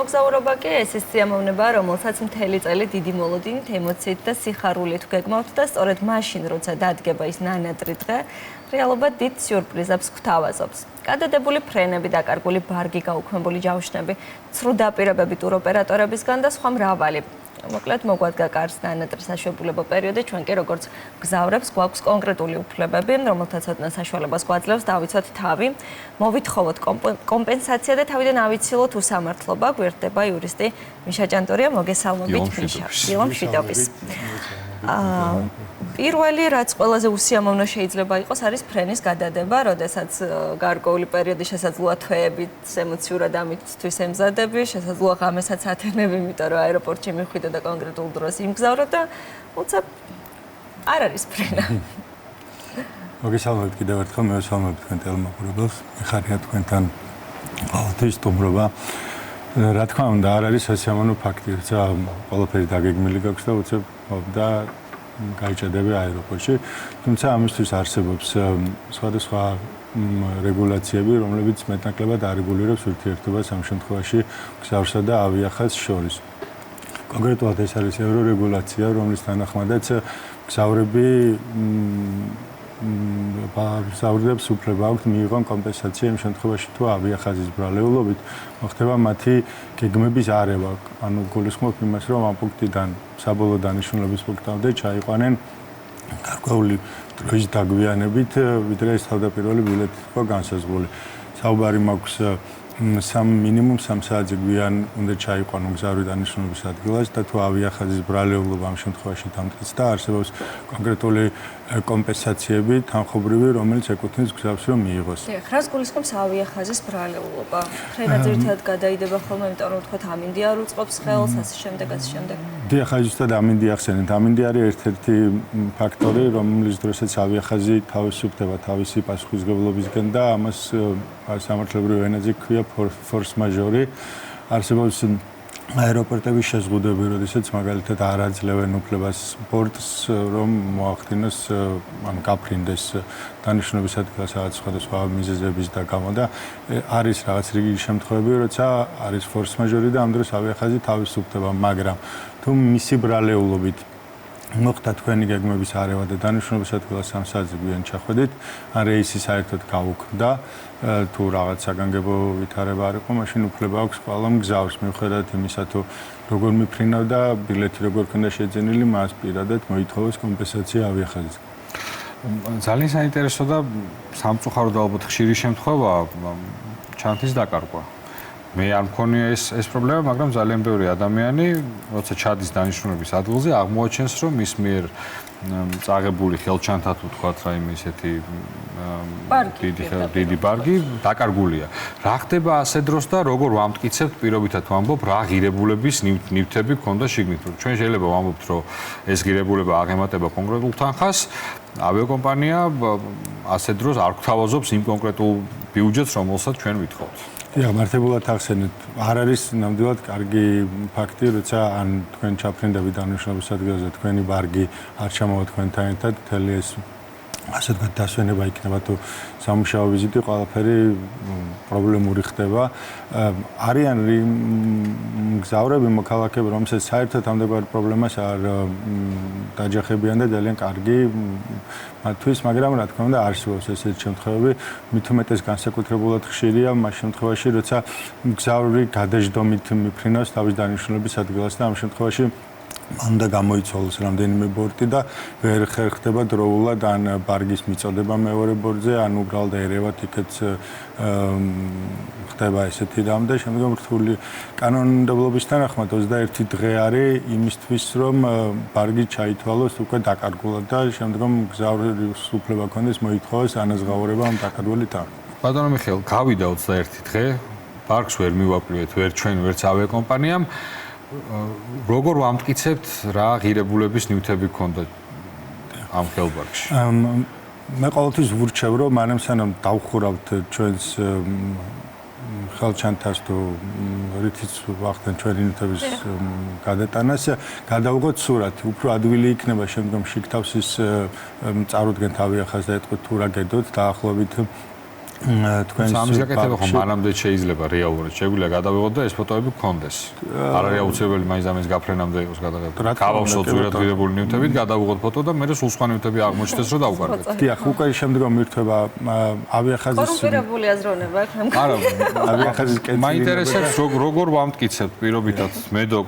მოგზაურობა კი ეს სიამოვნებაა, რომელსაც მთელი წელი დიდი მოლოდინით, ემოციით და სიხარულით გეგმავთ და სწორედ მაშინ, როცა დადგება ის ნანატრი დღე, რეალობა დიდ სიურპრიზებს გვთავაზობს. გადადებული ფრენები, დაკარგული ბარგი, გაუქმებული ჯავშნები, ცრუ დაპირებები ტუროპერატორებისგან და სხვა მრავალი. მოკლედ მოგვადგა კარს ნანატრის საშუალებო პერიოდი, ჩვენ კი როგორც მგზავრებს გვაქვს კონკრეტული უფლებები, რომელთაც ოდნავ საშუალებას გვაძლევს დავიცვათ თავი, მოვითხოვოთ კომპენსაცია და თავიდან ავიცილოთ უსამართლობა. გვერდება იურისტი მიშა ჭანტურია, მოგესალმებით მიშა. მშვიდობის. პირველი რაც ყველაზე უსიამოვნო შეიძლება იყოს არის ფრენის გადადება, როდესაც გარკვეული პერიოდი შესაძლოა თვეებით ემოციურად ამისთვის ემზადები, შესაძლოა ღამესაც ათენები, იმიტომ რომ აეროპორტში მიხვიდე და კონკრეტულ დროს იმგზავრო და უცებ არ არის ფრენა. მოგესალმებით კიდევ ერთხელ, მევესალმებით თქვენ ტელემოყურებელს. მიხარია თქვენთან ყოველთვის სტუმრობა. რა თქმა უნდა, არ არის სასიამოვნო ფაქტი, როცა ყველაფერი დაგეგმილი გაქვს და უცებ და გაიჭედები აეროპორტში. თუმცა ამისთვის არსებობს სხვადასხვა რეგულაციები, რომლებიც მეტნაკლებად არეგულირებს ურთიერთობას ამ შემთხვევაში მგზავრსა და ავიახაზს შორის. კონკრეტულად ეს არის ევრორეგულაცია, რომლის თანახმადაც მგზავრები მგზავრებს უფლება აქვთ მიიღონ კომპენსაცია იმ შემთხვევაში, თუ ავიახაზის ბრალეულობით მოხდება მათი გეგმების არევა. ანუ გულისხმობ იმას, რომ ამ პუნქტიდან საბოლოო დანიშნულების პუნქტამდე ჩაიყვანენ გარკვეული დროის დაგვიანებით, ვიდრე ეს თავდაპირველი ბილეთი იყო განსაზღვრული. საუბარი მაქვს მინიმუმ 3 საათზე გვიან უნდა ჩაიყვანო მგზავრი დანიშნულების ადგილას და თუ ავიახაზის ბრალეულობა ამ შემთხვევაში დამტკიცდა, არსებობს კონკრეტული კომპენსაციები თანხმობრივი, რომელიც ეკუთვნის მგზავრს რომ მიიღოს. დიახ, რას გულისხმობს ავიახაზის ბრალეულობა? ფრენა ძირითადად გადაიდება ხოლმე, იმიტომ რომ თქვათ ამინდი არ უწყობს ხელს, ასე შემდეგ. დიახ, აი ზუსტად ამინდი ახსენეთ. ამინდი არის ერთ-ერთი ფაქტორი, რომლის დროსაც ავიახაზი თავისუფლდება თავისი პასუხისმგებლობისგან და ამას სამართლებრივ ენაზე ქვია force majeure. არსებობს აეროპორტების შეზღუდვები, როდესაც მაგალითად არ აძლევენ უფლებას პორტს, რომ მოახდინოს, ანუ გაფრინდეს დანიშნულების ადგილას რაღაც სხვადასხვა მიზეზების და გამო და არის რაღაც რიგი შემთხვევები, როცა არის force majeure და ამ დროს ავიახაზი თავისუფლდება, მაგრამ თუ მისი ბრალეულობით მოხდა თქვენი გეგმების არევა და დანიშნულების ადგილას 3 საათზე გვიან ჩახვედით, ან რეისი საერთოდ გაუქმდა, თუ რაღაც საგანგებო ვითარება არ იყო, მაშინ უფლება აქვს ყველა მგზავრს, მიუხედავად იმისა, თუ როგორ მიფრინავდა ბილეთი, როგორ ქონდა შეძენილი, მას პირადად მოითხოვოს კომპენსაცია ავიახაზისგან. ძალიან საინტერესო და სამწუხაროდ ალბათ ხშირი შემთხვევაა ჩანთის დაკარგვა. მე არ მქონია ეს პრობლემა, მაგრამ ძალიან ბევრი ადამიანი, როცა ჩადის დანიშნულების ადგილზე, აღმოაჩენს, რომ ის მიერ წაღებული ხელჩანთა თუ თქვათ რაიმე ისეთი დიდი ბარგი დაკარგულია. რა ხდება ასე დროს და როგორ ვამტკიცებთ პირობითად ვამბობ, რა ღირებულების ნივთები გქონდა შიგნით? ჩვენ შეიძლება ვამბობთ, რომ ეს ღირებულება აღემატება კონკრეტულ თანხას, ავიაკომპანია ასე დროს არ გვთავაზობს იმ კონკრეტულ ბიუჯეტს, რომელსაც ჩვენ ვითხოვთ. დიახ, მართებულად ახსენეთ, არ არის ნამდვილად კარგი ფაქტი, როცა ან თქვენ ჩაფრინდებით დანიშნულების ადგილზე თქვენი ბარგი არ ჩამოვა თქვენთან ერთად, მთელი ეს ასე ვთქვათ დასვენება იქნება თუ სამუშაო ვიზიტი, ყველაფერი პრობლემური ხდება. არიან მგზავრები, მოქალაქეები, რომელსაც საერთოდ ამდაგარ პრობლემას არ დაჯახებიან და ძალიან კარგი მათთვის, მაგრამ რა თქმა უნდა არსებობს ესეთი შემთხვევები, მით უმეტეს განსაკუთრებულად ხშირია მას შემთხვევაში, როცა მგზავრი გადაждდომით მიფრინავს თავის დანიშნულების ადგილას და ამ შემთხვევაში უნდა გამოიცვალოს რამდენიმე ბორტი და ვერ ხერხდება დროულად ან ბარგის მიწოდება მეორე ბორტზე, ან უბრალოდ ერევა ტიკეტს ხდება ესეთი რამ და შემდგომ რთული კანონმდებლობის თანახმად 21 დღე არის იმისთვის, რომ ბარგი ჩაითვალოს უკვე დაკარგულად და შემდგომ მგზავრის უფლება ქონდეს მოითხოვოს ანაზღაურება ამ დაკარგული თანხით. ბატონო მიხეილ, გავიდა 21 დღე, ბარგს ვერ მივაკვლიეთ, ვერ ჩვენ, ვერც ავიაკომპანიამ. როგორ ვამტკიცებთ რა ღირებულების ნივთები გქონდა ამ ხელბარგში? მე ყოველთვის ვურჩევ, რომ მანამ სანამ დავხურავთ ჩვენს ხელჩანთას თუ რითიც ვახდენ ჩვენი ნივთების გადატანას, გადავიღოთ სურათი. უფრო ადვილი იქნება შემდგომში გთავს ის წარუდგენთ ავიახაზს და ეტყვით თუ რა გედოთ დაახლოებით თქვენს ამის გაკეთება ხომ მანამდე შეიძლება რეალურად შეგვიძლია გადავიღოთ და ეს ფოტოები გქონდეს. არ არის აუცილებელი მაინც ამის გაფრენამდე იყოს გადაგებული. გავავსოთ ზურად ღირებული ნივთებით, გადავიღოთ ფოტო და მე სულ სხვა ნივთები აღმოჩნდეს რომ დავუკარგეთ. დიახ, უკვე შემდგომ მირთვება ავიახაზის კორუმპირებული აზროვნება აქ მე არა, ავიახაზის კეთილი. მაინტერესებს როგორ ვამტკიცებთ პირობითად მედო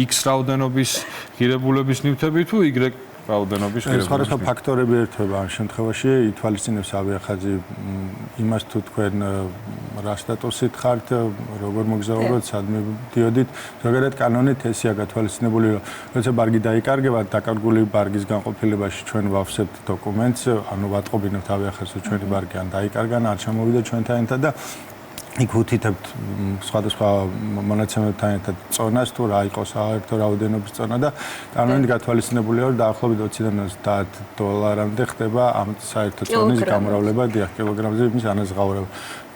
X რაოდენობის ღირებულების ნივთები თუ Y რაოდენობის ღირებულების. სხვადასხვა ფაქტორები ერთვება ამ შემთხვევაში ითვალისწინებს ავიახაზი იმას თუ თქვენ რა სტატუსით ხართ, როგორ მოგზაურობთ, სად მიდიოდით. ზოგადად კანონით ესეა გათვალისწინებული, რომ როცა ბარგი დაიკარგება, დაკარგული ბარგის განყოფილებაში ჩვენ ვავსებთ დოკუმენტს, ანუ ვატყობინებთ ავიახაზს, რომ ჩვენი ბარგი ან დაიკარგა, ან არ ჩამოვიდა ჩვენთან ერთად და იქ ვუთითებთ სხვადასხვა მონაცემებთან ერთად წონას თუ რა იყოს საერთო რაოდენობის წონა და კანონით გათვალისწინებულია რომ დაახლოებით $20 ხდება ამ საერთო წონის გამრავლება დიახ კილოგრამზე იმის ანაზღაურება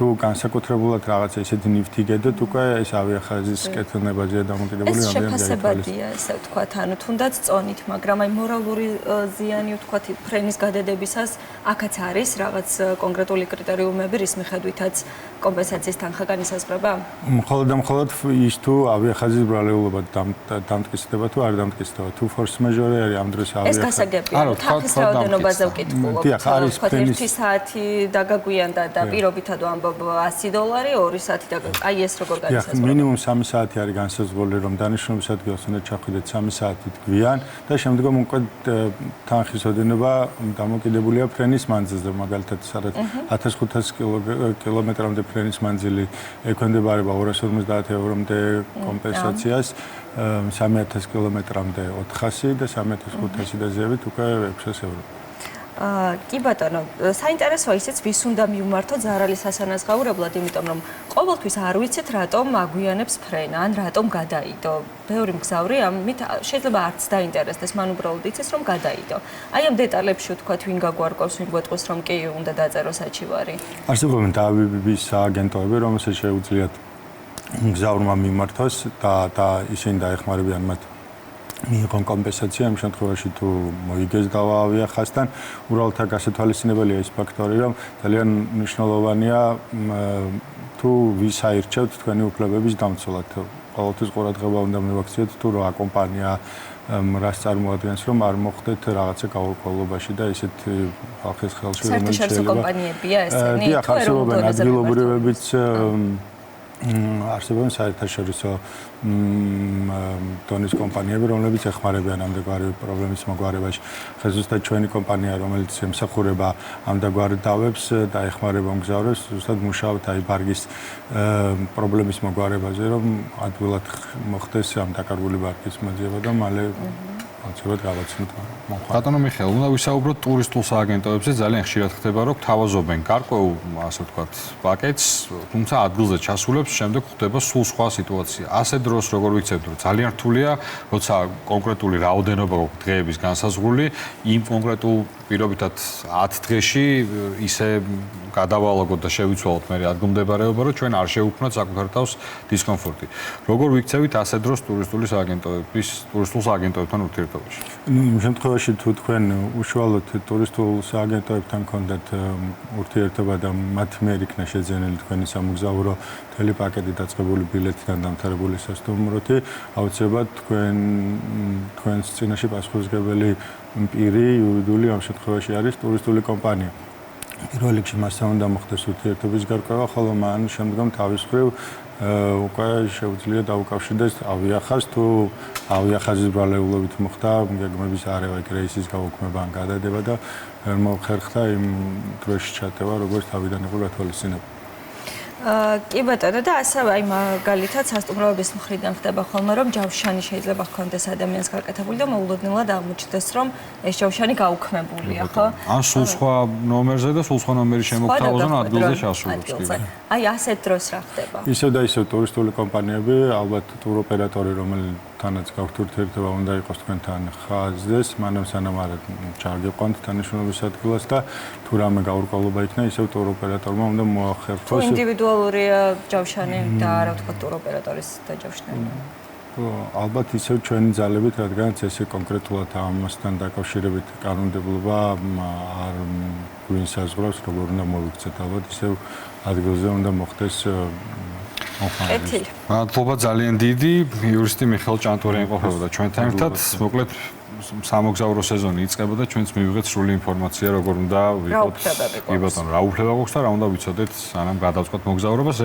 თუ განსაკუთრებულად რაღაცა ისეთი ნივთი გედოთ უკვე ეს ავიახაზის კეთილნებაზეა დამოკიდებული ეს შეფასებადია ესე ვთქვათ ანუ თუნდაც წონით მაგრამ აი მორალური ზიანი ვთქვათ ფრენის გადადებისას აქაც არის რაღაც კონკრეტული კრიტერიუმები რის მიხედვითაც კომპენსაციის თანხა განისაზღვრება? მხოლოდ და მხოლოდ ის თუ ავიახაზის ბრალეულობა დამტკიცდება თუ არ დამტკიცდება თუ force majeure არის ამ დროს ავიახაზი. ეს გასაგებია. თანხის რაოდენობაზე ვკითხულობ. დიახ, არის ფრენის 1 საათი დაგაგვიანდა და პირობითად ვამბობ $100, 2 საათი დაგაგვიანდა. აი ეს როგორ განისაზღვრება? დიახ, მინიმუმ 3 საათი არის განსაზღვრული რომ დანიშნულების ადგილას უნდა ჩახვიდეთ 3 საათით გვიან და შემდგომ უკვე თანხის ოდენობა დამოკიდებულია ფრენის მანძილზე მაგალითად სადაც 1500 კილომეტრამდე ფრენის მანძილი ექვემდებარება 250 ევრომდე კომპენსაციას 3000 კილომეტრამდე 400 და 3500 და ზევით უკვე 600 ევრო. კი ბატონო, საინტერესოა ისიც ვის უნდა მივმართო ზარალის ასანაზღაურებლად, იმიტომ რომ ყოველთვის არ ვიცით რატომ აგვიანებს ფრენა, ან რატომ გადაიდო. ბევრი მგზავრი ამით შეიძლება არც დაინტერესდეს, მან უბრალოდ იცის რომ გადაიდო. აი ამ დეტალებში ვთქვათ, ვინ გაგვარკვევს, ვინ გვეტყვის რომ კი უნდა დაწეროს საჩივარი. არსებობენ დაავადების სააგენტოები, რომელსაც შეუძლიათ მგზავრმა მიმართოს და ისინი დაეხმარებიან მათ მიიღონ კომპენსაცია იმ შემთხვევაში თუ მოიგეს დავა ავიახაზთან უბრალოდ აქ გასათვალისწინებელია ის ფაქტორი რომ ძალიან მნიშვნელოვანია თუ ვის აირჩევთ თქვენი უფლებების დამცველად ყოველთვის ყურადღება უნდა მივაქციოთ თუ რა კომპანია რას წარმოადგენს რომ არ მოხდეთ რაღაცა გაურკვევლობაში და ისეთ ხალხის ხელში რომელიც შეიძლება კომპანიებია ესენი თუ არსებობენ ადგილობრივებიც არსებობენ საერთაშორისო დონის კომპანიები, რომლებიც ეხმარებიან ამდაგვარი პრობლემის მოგვარებაში. ზუსტად ჩვენი კომპანია, რომელიც ემსახურება ამდაგვარ დავებს და ეხმარება მგზავრებს, ზუსტად მუშაობთ აი ბარგის პრობლემის მოგვარებაზე, რომ ადვილად მოხდეს ამ დაკარგული ბარგის მოძიება და მალე აუცილებლად გავაცნოთ. ბატონო მიხეილ, უნდა ვისაუბროთ ტურისტულ სააგენტოებზე, ძალიან ხშირად ხდება, რომ თავაზობენ გარკვეულ, ასე ვთქვათ, პაკეტს, თუმცა ადგილზე ჩასულებს შემდეგ ხდება სულ სხვა სიტუაცია. ასე დროს როგორ ვიცებთ, რომ ძალიან რთულია, როცა კონკრეტული რაოდენობა გვაქვს დღეების განსაზღვრული, იმ კონკრეტულ პირობითად 10 დღეში ისე გადავალაგოთ და შევიცვალოთ მე ადგილმდებარეობა, რომ ჩვენ არ შევუქმნათ საკუთარ თავს დისკომფორტი. როგორ ვიქცევით ასე დროს ტურისტულ სააგენტოებთან ურთიერთობაში? იმ შემთხვევაში თუ თქვენ უშუალოდ ტურისტულ სააგენტოებთან გქონდათ ურთიერთობა და მათ მიერ იქნა შეძენილი თქვენი სამოგზაურო მთელი პაკეტი დაწყებული ბილეთიდან დამთავრებული სასტუმროთი, აუცილებლად თქვენს წინაშე პასუხისმგებელი პირი იურიდიული ამ შემთხვევაში არის ტურისტული კომპანია. პირველ რიგში მასთან უნდა მოხდეს ურთიერთობის გარკვევა, ხოლო მან შემდგომ თავის მხრივ უკვე შეუძლია დაუკავშირდეს ავიახაზს თუ ავიახაზის ბრალეულობით მოხდა გეგმების არევა იქ რეისის გაუქმება ან გადადება და მოხერხდა იმ დროში ჩატევა როგორც თავიდან იყო გათვალისწინებული. კი ბატონო და ასევე აი მაგალითად სასტუმროების მხრიდან ხდება ხოლმე რომ ჯავშანი შეიძლება ჰქონდეს ადამიანს გაკეთებული და მოულოდნელად აღმოჩნდეს რომ ეს ჯავშანი გაუქმებულია ხო? ან სულ სხვა ნომერზე და სულ სხვა ნომერი შემოგთავაზონ ადგილზე ჩასულობს კი. აი ასეთ დროს რა ხდება? ისევ და ისევ ტურისტული კომპანიები, ალბათ ტუროპერატორი რომელთანაც გაქვთ ურთიერთობა უნდა იყოს თქვენთან ხაზდეს, მანამ სანამ არ ჩარგეყვანთ დანიშნულების ადგილას და თუ რამე გაურკვევლობა იქნა, ისევ ტუროპერატორმა უნდა მოახერხოს ინდივიდუალურია ჯავშანი და არა ვთქვათ ტუროპერატორის დაჯავშნები. ალბათ ისევ ჩვენი ძალებით, რადგანაც ესე კონკრეტულად ამასთან დაკავშირებით კანონმდებლობა არ გვინსაზღვრავს, როგორ უნდა მოვიქცეთ. ალბათ ისევ ადგილზე უნდა მოხდეს კეთილი. მადლობა ძალიან დიდი. იურისტი მიხეილ ჭანტურიანი ყოფილიყო ჩვენთან ერთად. მოკლედ სამოგზაურო სეზონი იწყებოდა, ჩვენც მივიღეთ სრული ინფორმაცია, როგორ უნდა ვიყოთ. კი ბატონო, რა უფლება გვაქვს და რა უნდა ვიცოდეთ, სანამ გადავწყვეტ მოგზაურობას.